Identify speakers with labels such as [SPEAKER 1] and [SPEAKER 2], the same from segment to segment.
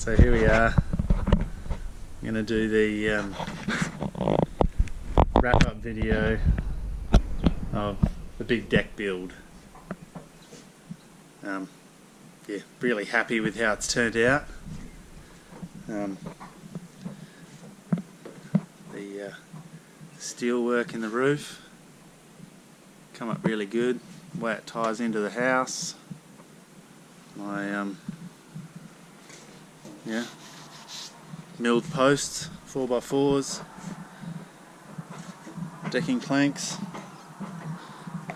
[SPEAKER 1] So here we are. I'm going to do the wrap-up video of the big deck build. Yeah, really happy with how it's turned out. The steel work in the roof come up really good. The way it ties into the house. My milled posts, 4x4s, decking planks.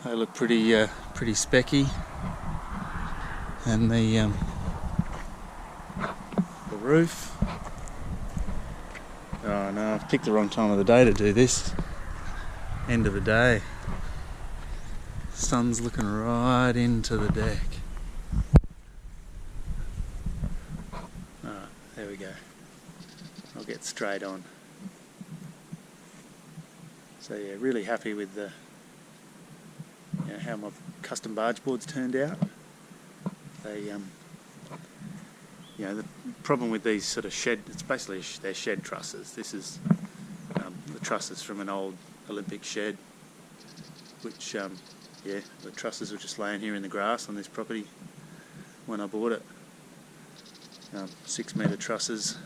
[SPEAKER 1] They look pretty specky, and the roof. Oh no, I've picked the wrong time of the day to do this. End of the day. Sun's looking right into the deck. Alright, there we go. I'll get straight on. So yeah, really happy with the how my custom barge boards turned out. They the problem with these sort of shed, it's basically they're shed trusses. This is the trusses from an old Olympic shed, which the trusses were just laying here in the grass on this property when I bought it. 6 metre trusses.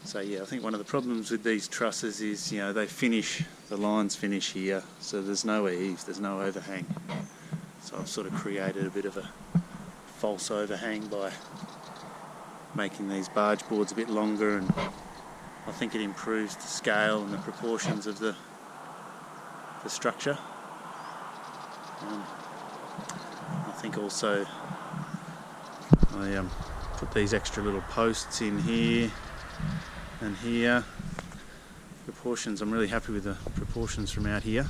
[SPEAKER 1] So yeah, I think one of the problems with these trusses is the lines finish here, so there's no eave, there's no overhang. So I've sort of created a bit of a false overhang by making these barge boards a bit longer, and I think it improves the scale and the proportions of the structure. I think also I put these extra little posts in here and here. Proportions, I'm really happy with the proportions from out here.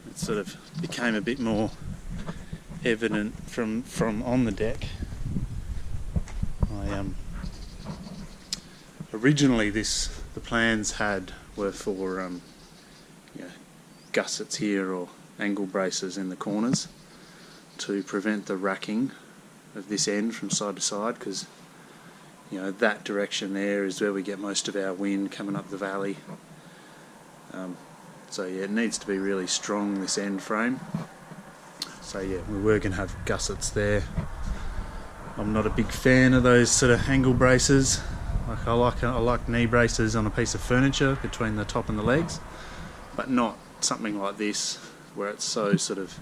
[SPEAKER 1] It sort of became a bit more evident from on the deck. Originally the plans were for gussets here or angle braces in the corners to prevent the racking of this end from side to side, because that direction there is where we get most of our wind coming up the valley. So yeah, it needs to be really strong, this end frame. So yeah, we were going to have gussets there. I'm not a big fan of those sort of angle braces. I like knee braces on a piece of furniture between the top and the legs, but not something like this where it's so sort of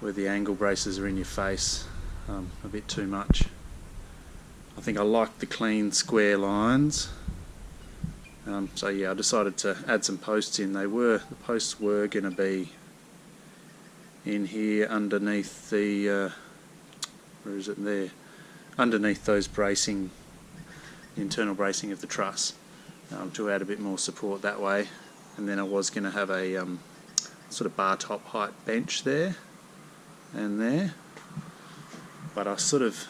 [SPEAKER 1] where the angle braces are in your face a bit too much. I think I like the clean square lines. So yeah, I decided to add some posts in. The posts were going to be in here underneath the where is it there? Underneath those bracing, the internal bracing of the truss, to add a bit more support that way. And then I was going to have a sort of bar top height bench there and there. But I sort of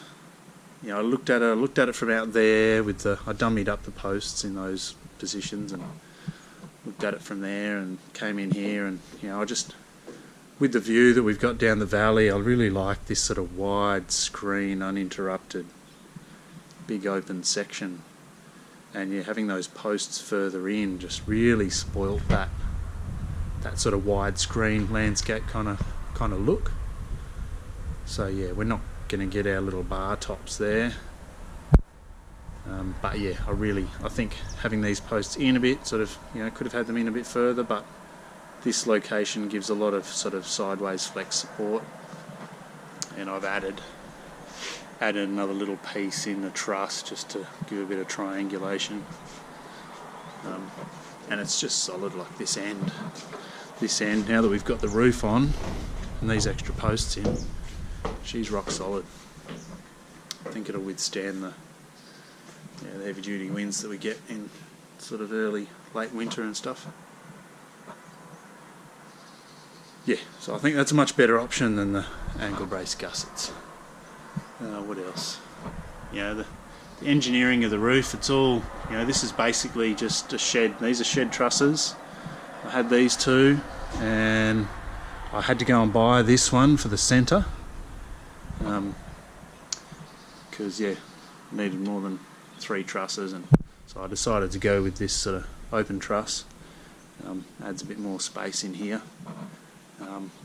[SPEAKER 1] I looked at it from out there with I dummied up the posts in those positions and looked at it from there and came in here, and I just, with the view that we've got down the valley, I really like this sort of wide screen, uninterrupted, big open section, and having those posts further in just really spoilt that sort of wide screen landscape kind of look. So yeah, we're not going to get our little bar tops there, but yeah, I think having these posts in a bit could have had them in a bit further, but this location gives a lot of sort of sideways flex support, and I've added another little piece in the truss just to give a bit of triangulation, and it's just solid like this end now that we've got the roof on and these extra posts in. She's rock solid. I think it'll withstand the heavy duty winds that we get in sort of late winter and stuff. Yeah, so I think that's a much better option than the angle brace gussets. What else? The engineering of the roof, it's all, this is basically just a shed. These are shed trusses. I had these two, and I had to go and buy this one for the centre. because yeah, needed more than 3 trusses, and so I decided to go with this sort of open truss. Adds a bit more space in here.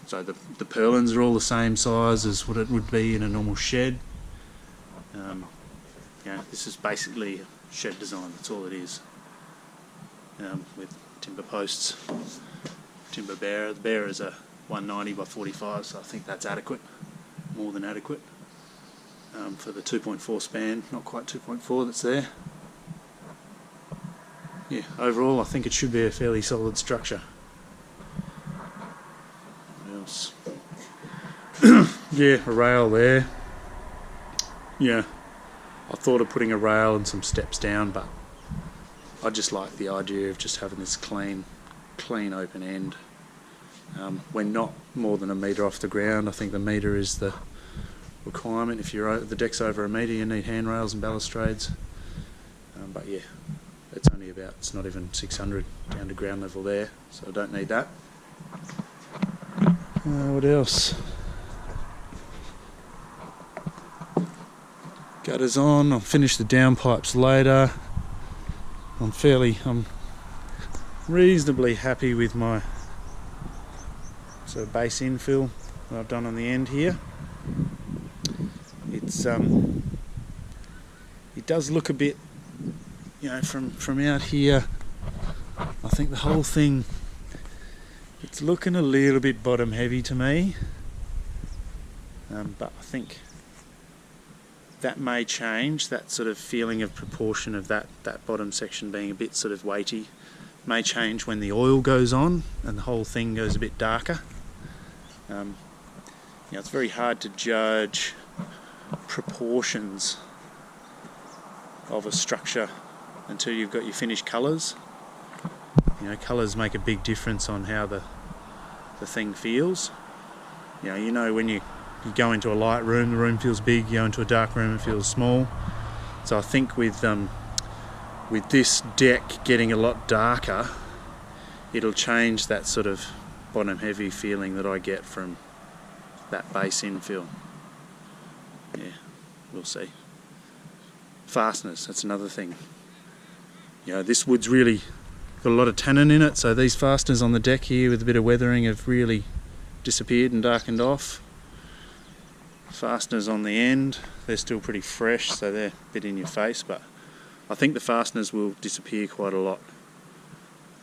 [SPEAKER 1] So the purlins are all the same size as what it would be in a normal shed. This is basically a shed design, that's all it is. With timber posts, timber bearer. The bearer is a 190 by 45, so I think that's adequate, more than adequate, for the 2.4 span, not quite 2.4 that's there. Yeah, overall I think it should be a fairly solid structure. What else? Yeah, a rail there. Yeah, I thought of putting a rail and some steps down, but I just like the idea of just having this clean open end. We're not more than a metre off the ground. I think the metre is the requirement. If the deck's over a metre, you need handrails and balustrades. But yeah, it's not even 600 down to ground level there, so I don't need that. What else? Gutters on. I'll finish the downpipes later. I'm reasonably happy with my sort of base infill that I've done on the end here. It does look a bit, from out here, I think the whole thing, it's looking a little bit bottom heavy to me, but I think that may change. That sort of feeling of proportion of that bottom section being a bit sort of weighty may change when the oil goes on and the whole thing goes a bit darker. It's very hard to judge proportions of a structure until you've got your finished colours. Colours make a big difference on how the thing feels. When you go into a light room, the room feels big. You go into a dark room, it feels small. So I think with this deck getting a lot darker, it'll change that sort of bottom heavy feeling that I get from that base infill. Yeah, we'll see. Fasteners, that's another thing. This wood's really got a lot of tannin in it, so these fasteners on the deck here with a bit of weathering have really disappeared and darkened off. Fasteners on the end, they're still pretty fresh, so they're a bit in your face, but I think the fasteners will disappear quite a lot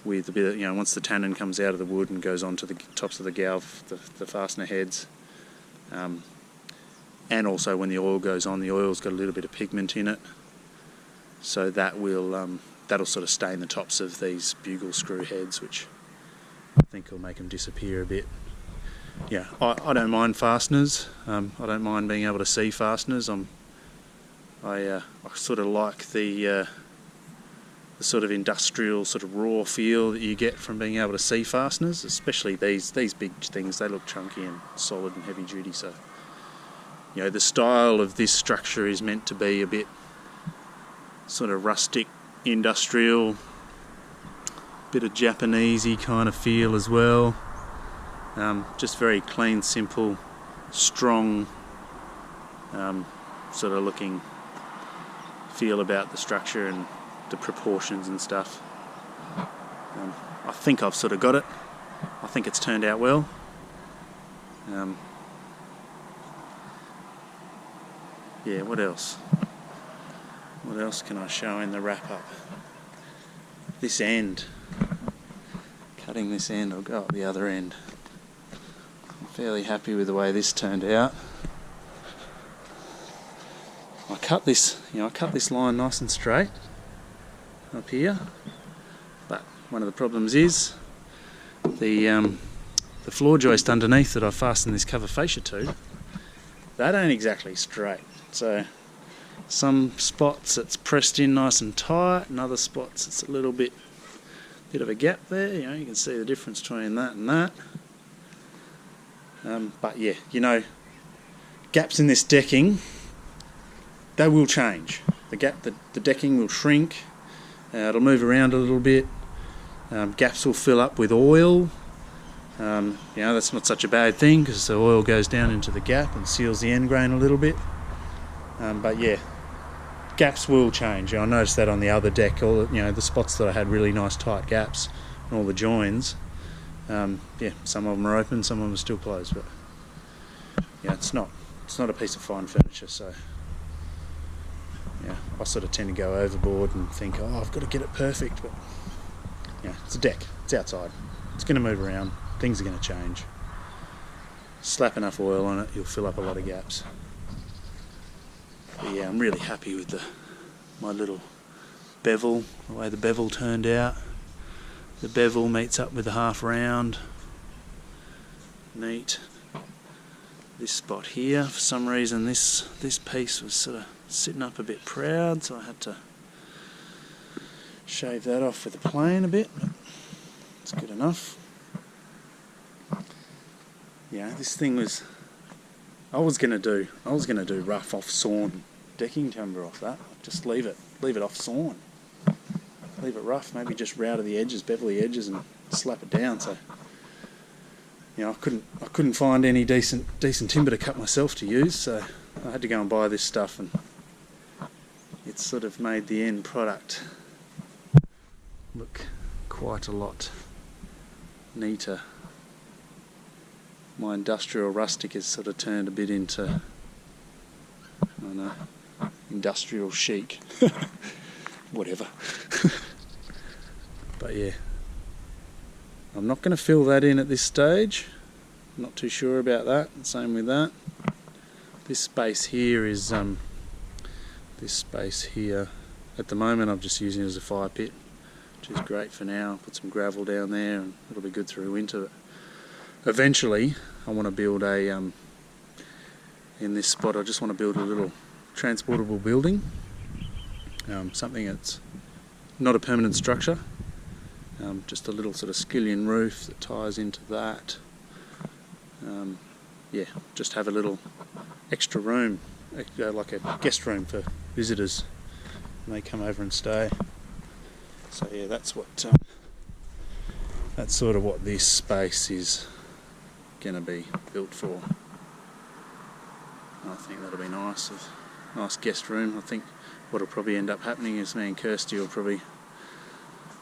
[SPEAKER 1] with a bit of, once the tannin comes out of the wood and goes onto the tops of the galv, the fastener heads. And also when the oil goes on, the oil's got a little bit of pigment in it, so that will that'll sort of stain the tops of these bugle screw heads, which I think will make them disappear a bit. Yeah, I don't mind fasteners. I don't mind being able to see fasteners. I sort of like the sort of industrial, sort of raw feel that you get from being able to see fasteners, especially these big things. They look chunky and solid and heavy duty. So, the style of this structure is meant to be a bit sort of rustic, industrial, bit of Japanesey kind of feel as well. Just very clean, simple, strong sort of looking feel about the structure and the proportions and stuff. I think I've sort of got it. I think it's turned out well. Yeah, what else? What else can I show in the wrap up? This end. Cutting this end, I'll go up the other end. I'm fairly happy with the way this turned out. I cut this line nice and straight up here, but one of the problems is the floor joist underneath that I fastened this cover fascia to, that ain't exactly straight. So some spots it's pressed in nice and tight, and other spots it's a little bit of a gap there. You can see the difference between that and that. But yeah, gaps in this decking, they will change. The decking will shrink. It'll move around a little bit. Gaps will fill up with oil. That's not such a bad thing because the oil goes down into the gap and seals the end grain a little bit. But yeah, gaps will change. I noticed that on the other deck, all the spots that I had really nice tight gaps and all the joins. Yeah, some of them are open, some of them are still closed. But yeah, it's not a piece of fine furniture. So yeah, I sort of tend to go overboard and think, oh, I've got to get it perfect. But yeah, it's a deck. It's outside. It's going to move around. Things are going to change. Slap enough oil on it, you'll fill up a lot of gaps. But yeah, I'm really happy with my little bevel, the way the bevel turned out. The bevel meets up with the half round. Neat. This spot here, for some reason this piece was sort of sitting up a bit proud, so I had to shave that off with a plane a bit, but it's good enough. Yeah, this thing was, I was gonna do rough off sawn decking timber off that. Just leave it off sawn. Leave it rough, maybe just router the edges, bevel the edges and slap it down. So I couldn't find any decent timber to cut myself to use, so I had to go and buy this stuff, and it's sort of made the end product look quite a lot neater. My industrial rustic has sort of turned a bit into, I don't know, industrial chic. Whatever. But yeah, I'm not going to fill that in at this stage. Not too sure about that. Same with that. This space here is at the moment I'm just using it as a fire pit, which is great for now. I'll put some gravel down there and it'll be good through winter. Eventually I want to build in this spot I just want to build a little transportable building, something that's not a permanent structure, just a little sort of skillion roof that ties into that. Yeah, just have a little extra room, like a guest room for visitors when they come over and stay. So yeah, that's sort of what this space is going to be built for. I think that'll be nice. A nice guest room. I think what'll probably end up happening is me and Kirsty will probably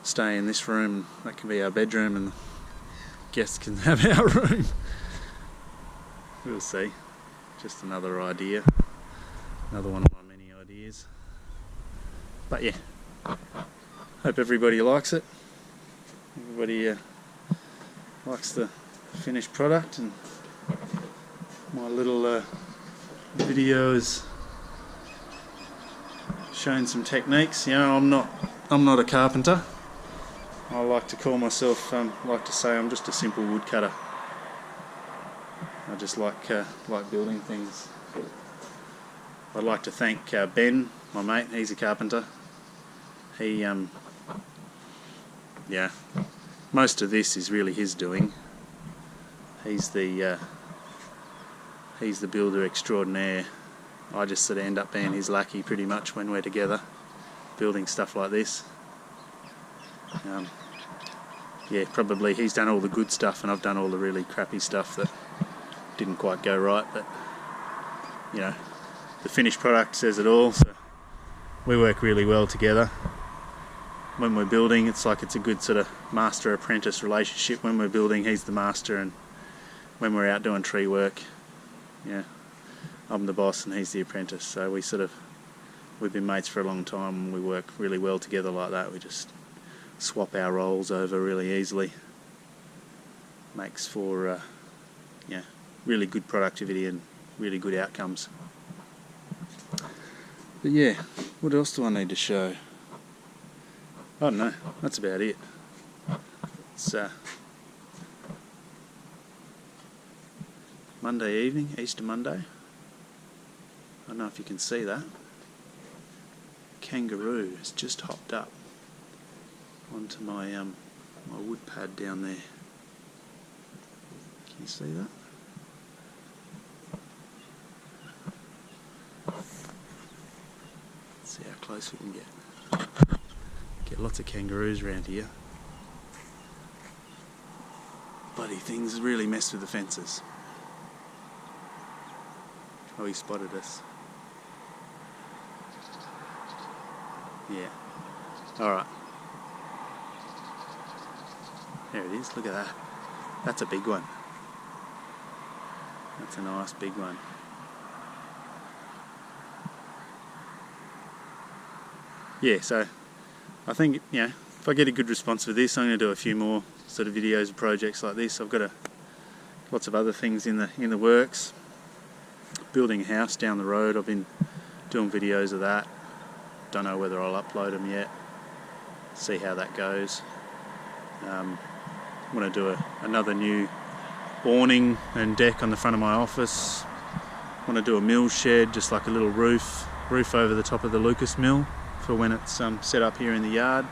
[SPEAKER 1] stay in this room. That can be our bedroom and the guests can have our room. We'll see. Just another idea. Another one of my many ideas. But yeah, hope everybody likes it. Everybody likes the finished product, and my little video is showing some techniques. I'm not a carpenter. I like to call myself, like to say I'm just a simple woodcutter. I just like building things. I'd like to thank Ben, my mate. He's a carpenter. He, yeah, most of this is really his doing. He's the builder extraordinaire. I just sort of end up being his lackey pretty much when we're together, building stuff like this. Yeah, probably he's done all the good stuff and I've done all the really crappy stuff that didn't quite go right, but the finished product says it all, so we work really well together. When we're building, it's like it's a good sort of master-apprentice relationship. When we're building, he's the master, and when we're out doing tree work, I'm the boss and he's the apprentice. So we've been mates for a long time and we work really well together like that. We just swap our roles over really easily. Makes for really good productivity and really good outcomes. But yeah, what else do I need to show? I don't know, that's about it. It's Monday evening, Easter Monday. I don't know if you can see that. Kangaroo has just hopped up onto my my wood pad down there. Can you see that? Let's see how close we can get. Get lots of kangaroos around here. Bloody things really messed with the fences. Oh, he spotted us. Yeah. Alright. There it is, look at that. That's a big one. That's a nice big one. Yeah, so I think, you know, if I get a good response for this, I'm going to do a few more sort of videos of projects like this. I've got lots of other things in the works. Building a house down the road, I've been doing videos of that. Don't know whether I'll upload them yet. See how that goes. I want to do another new awning and deck on the front of my office. I want to do a mill shed, just like a little roof over the top of the Lucas mill for when it's set up here in the yard.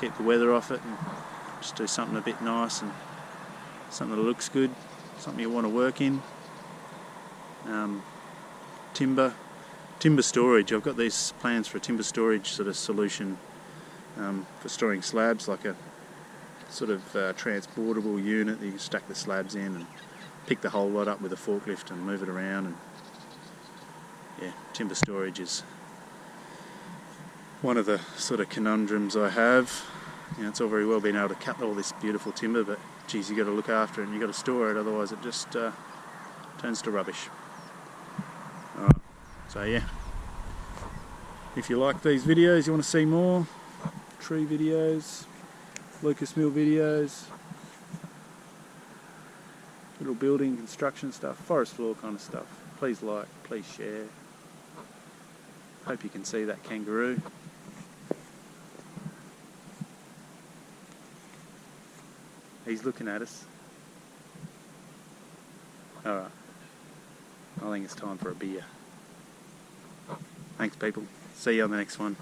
[SPEAKER 1] Keep the weather off it and just do something a bit nice and something that looks good, something you want to work in. Timber storage. I've got these plans for a timber storage sort of solution for storing slabs, like a sort of transportable unit that you can stack the slabs in and pick the whole lot up with a forklift and move it around. And yeah, timber storage is one of the sort of conundrums I have. You know, it's all very well being able to cut all this beautiful timber, but geez, you got to look after it and you got to store it, otherwise it just turns to rubbish. Alright, so yeah, if you like these videos, you want to see more tree videos, Lucas Mill videos, little building construction stuff, forest floor kind of stuff, please like, please share. Hope you can see that kangaroo. He's looking at us. Alright, I think it's time for a beer. Thanks people, see you on the next one.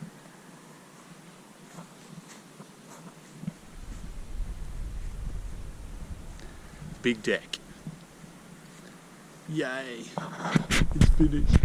[SPEAKER 1] Big deck. Yay, it's finished.